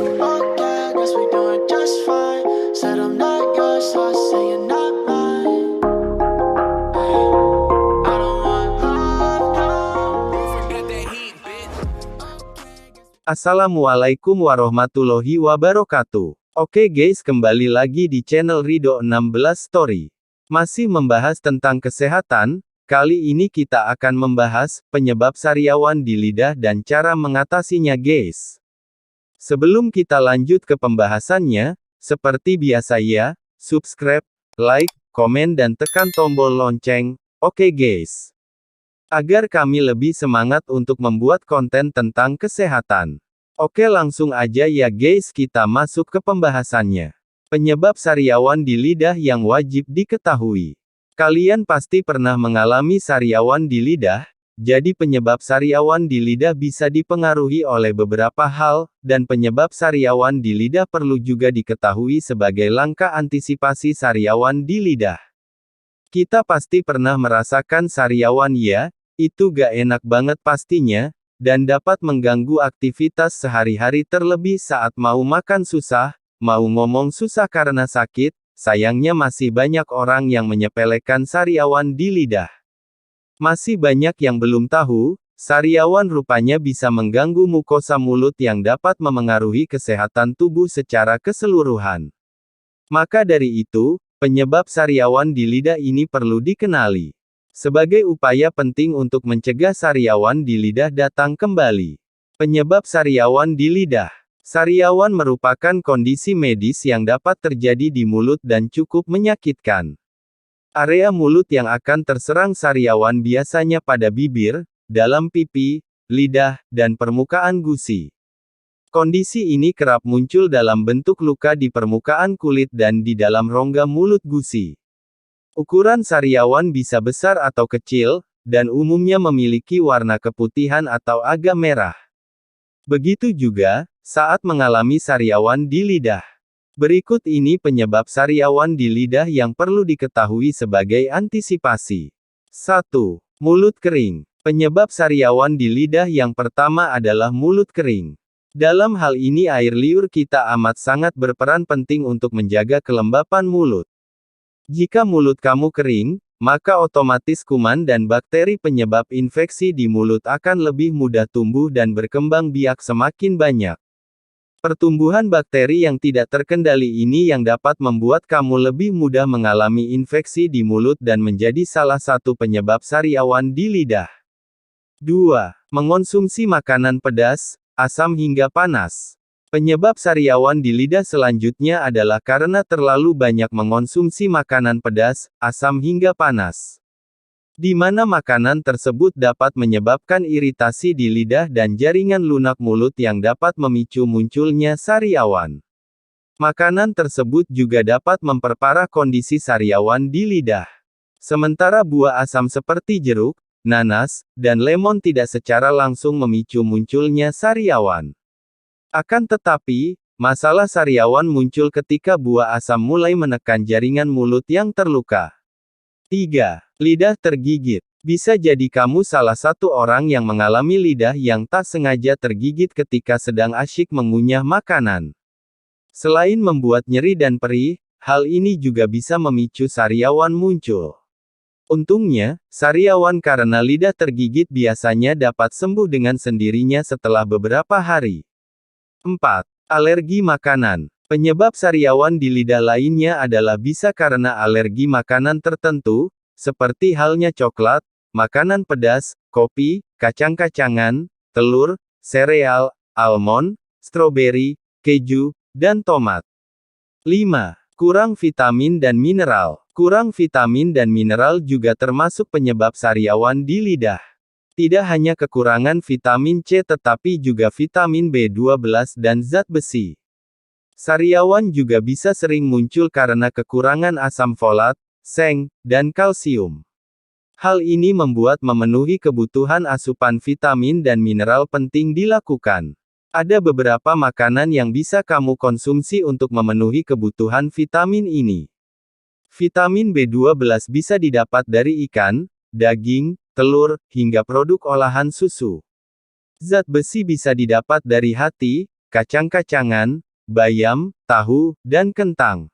Okay, guess we doing just fine. Said I'm not yours, so I say you're not mine. Ay, I don't want love, no. Forget that heat, bitch. Assalamualaikum warahmatullahi wabarakatuh. Oke guys, kembali lagi di channel Ridho 16 Story. Masih membahas tentang kesehatan, kali ini kita akan membahas penyebab sariawan di lidah dan cara mengatasinya guys. Sebelum kita lanjut ke pembahasannya, seperti biasa ya, subscribe, like, komen dan tekan tombol lonceng, oke guys. Agar kami lebih semangat untuk membuat konten tentang kesehatan. Oke langsung aja ya guys, kita masuk ke pembahasannya. Penyebab sariawan di lidah yang wajib diketahui. Kalian pasti pernah mengalami sariawan di lidah, jadi penyebab sariawan di lidah bisa dipengaruhi oleh beberapa hal, dan penyebab sariawan di lidah perlu juga diketahui sebagai langkah antisipasi sariawan di lidah. Kita pasti pernah merasakan sariawan ya, itu gak enak banget pastinya, dan dapat mengganggu aktivitas sehari-hari terlebih saat mau makan susah, mau ngomong susah karena sakit. Sayangnya masih banyak orang yang menyepelekan sariawan di lidah. Masih banyak yang belum tahu, sariawan rupanya bisa mengganggu mukosa mulut yang dapat memengaruhi kesehatan tubuh secara keseluruhan. Maka dari itu, penyebab sariawan di lidah ini perlu dikenali. Sebagai upaya penting untuk mencegah sariawan di lidah datang kembali. Penyebab sariawan di lidah. Sariawan merupakan kondisi medis yang dapat terjadi di mulut dan cukup menyakitkan. Area mulut yang akan terserang sariawan biasanya pada bibir, dalam pipi, lidah, dan permukaan gusi. Kondisi ini kerap muncul dalam bentuk luka di permukaan kulit dan di dalam rongga mulut gusi. Ukuran sariawan bisa besar atau kecil, dan umumnya memiliki warna keputihan atau agak merah. Begitu juga saat mengalami sariawan di lidah. Berikut ini penyebab sariawan di lidah yang perlu diketahui sebagai antisipasi. 1. Mulut kering. Penyebab sariawan di lidah yang pertama adalah mulut kering. Dalam hal ini air liur kita amat sangat berperan penting untuk menjaga kelembapan mulut. Jika mulut kamu kering, maka otomatis kuman dan bakteri penyebab infeksi di mulut akan lebih mudah tumbuh dan berkembang biak semakin banyak. Pertumbuhan bakteri yang tidak terkendali ini yang dapat membuat kamu lebih mudah mengalami infeksi di mulut dan menjadi salah satu penyebab sariawan di lidah. 2. Mengonsumsi makanan pedas, asam hingga panas. Penyebab sariawan di lidah selanjutnya adalah karena terlalu banyak mengonsumsi makanan pedas, asam hingga panas. Di mana makanan tersebut dapat menyebabkan iritasi di lidah dan jaringan lunak mulut yang dapat memicu munculnya sariawan. Makanan tersebut juga dapat memperparah kondisi sariawan di lidah. Sementara buah asam seperti jeruk, nanas, dan lemon tidak secara langsung memicu munculnya sariawan. Akan tetapi, masalah sariawan muncul ketika buah asam mulai menekan jaringan mulut yang terluka. 3. Lidah tergigit. Bisa jadi kamu salah satu orang yang mengalami lidah yang tak sengaja tergigit ketika sedang asyik mengunyah makanan. Selain membuat nyeri dan perih, hal ini juga bisa memicu sariawan muncul. Untungnya, sariawan karena lidah tergigit biasanya dapat sembuh dengan sendirinya setelah beberapa hari. 4. Alergi makanan. Penyebab sariawan di lidah lainnya adalah bisa karena alergi makanan tertentu, seperti halnya coklat, makanan pedas, kopi, kacang-kacangan, telur, sereal, almond, stroberi, keju, dan tomat. 5. Kurang vitamin dan mineral. Kurang vitamin dan mineral juga termasuk penyebab sariawan di lidah. Tidak hanya kekurangan vitamin C tetapi juga vitamin B12 dan zat besi. Sariawan juga bisa sering muncul karena kekurangan asam folat, seng, dan kalsium. Hal ini membuat memenuhi kebutuhan asupan vitamin dan mineral penting dilakukan. Ada beberapa makanan yang bisa kamu konsumsi untuk memenuhi kebutuhan vitamin ini. Vitamin B12 bisa didapat dari ikan, daging, telur, hingga produk olahan susu. Zat besi bisa didapat dari hati, kacang-kacangan, bayam, tahu, dan kentang.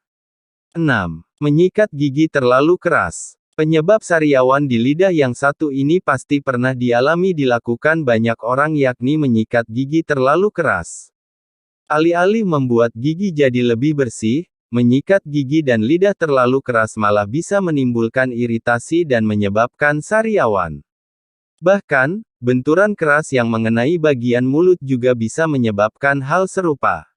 6. Menyikat gigi terlalu keras. Penyebab sariawan di lidah yang satu ini pasti pernah dilakukan banyak orang, yakni menyikat gigi terlalu keras. Alih-alih membuat gigi jadi lebih bersih, menyikat gigi dan lidah terlalu keras malah bisa menimbulkan iritasi dan menyebabkan sariawan. Bahkan, benturan keras yang mengenai bagian mulut juga bisa menyebabkan hal serupa.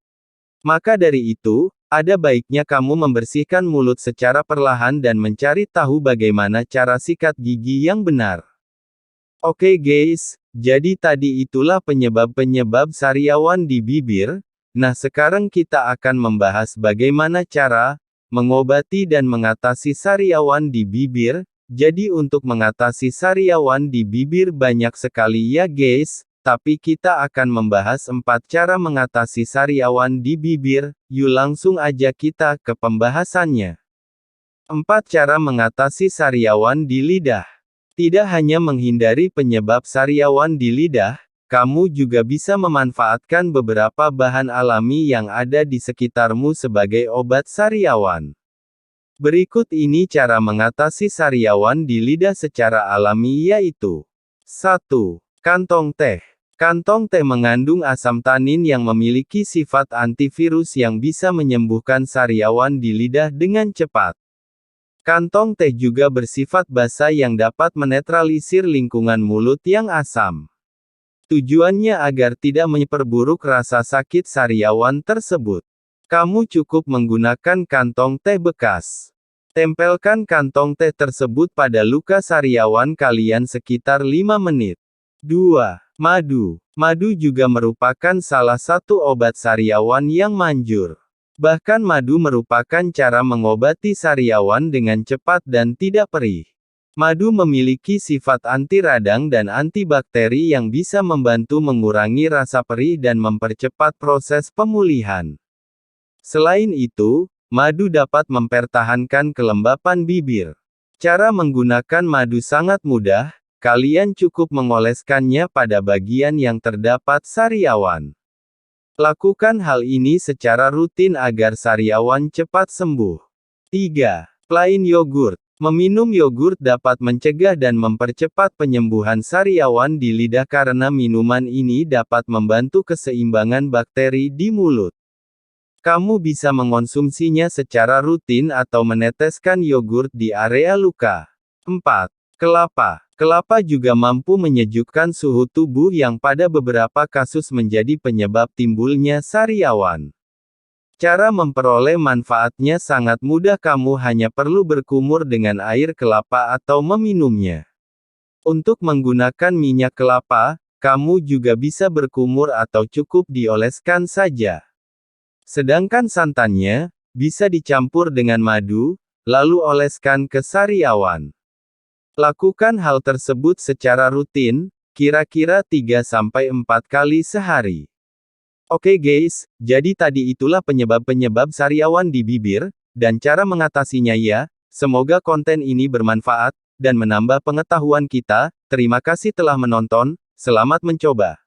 Maka dari itu, ada baiknya kamu membersihkan mulut secara perlahan dan mencari tahu bagaimana cara sikat gigi yang benar. Oke guys, jadi tadi itulah penyebab-penyebab sariawan di bibir. Nah sekarang kita akan membahas bagaimana cara mengobati dan mengatasi sariawan di bibir. Jadi untuk mengatasi sariawan di bibir banyak sekali ya guys. Tapi kita akan membahas 4 cara mengatasi sariawan di bibir, yuk langsung aja kita ke pembahasannya. 4 cara mengatasi sariawan di lidah. Tidak hanya menghindari penyebab sariawan di lidah, kamu juga bisa memanfaatkan beberapa bahan alami yang ada di sekitarmu sebagai obat sariawan. Berikut ini cara mengatasi sariawan di lidah secara alami yaitu 1. Kantong teh. Kantong teh mengandung asam tanin yang memiliki sifat antivirus yang bisa menyembuhkan sariawan di lidah dengan cepat. Kantong teh juga bersifat basa yang dapat menetralisir lingkungan mulut yang asam. Tujuannya agar tidak memperburuk rasa sakit sariawan tersebut. Kamu cukup menggunakan kantong teh bekas. Tempelkan kantong teh tersebut pada luka sariawan kalian sekitar 5 menit. 2. Madu. Madu juga merupakan salah satu obat sariawan yang manjur. Bahkan madu merupakan cara mengobati sariawan dengan cepat dan tidak perih. Madu memiliki sifat anti radang dan antibakteri yang bisa membantu mengurangi rasa perih dan mempercepat proses pemulihan. Selain itu, madu dapat mempertahankan kelembapan bibir. Cara menggunakan madu sangat mudah. Kalian cukup mengoleskannya pada bagian yang terdapat sariawan. Lakukan hal ini secara rutin agar sariawan cepat sembuh. 3. Plain yogurt. Meminum yogurt dapat mencegah dan mempercepat penyembuhan sariawan di lidah karena minuman ini dapat membantu keseimbangan bakteri di mulut. Kamu bisa mengonsumsinya secara rutin atau meneteskan yogurt di area luka. 4. Kelapa. Kelapa juga mampu menyejukkan suhu tubuh yang pada beberapa kasus menjadi penyebab timbulnya sariawan. Cara memperoleh manfaatnya sangat mudah, kamu hanya perlu berkumur dengan air kelapa atau meminumnya. Untuk menggunakan minyak kelapa, kamu juga bisa berkumur atau cukup dioleskan saja. Sedangkan santannya, bisa dicampur dengan madu, lalu oleskan ke sariawan. Lakukan hal tersebut secara rutin, kira-kira 3-4 kali sehari. Oke guys, jadi tadi itulah penyebab-penyebab sariawan di bibir, dan cara mengatasinya ya. Semoga konten ini bermanfaat, dan menambah pengetahuan kita. Terima kasih telah menonton, selamat mencoba.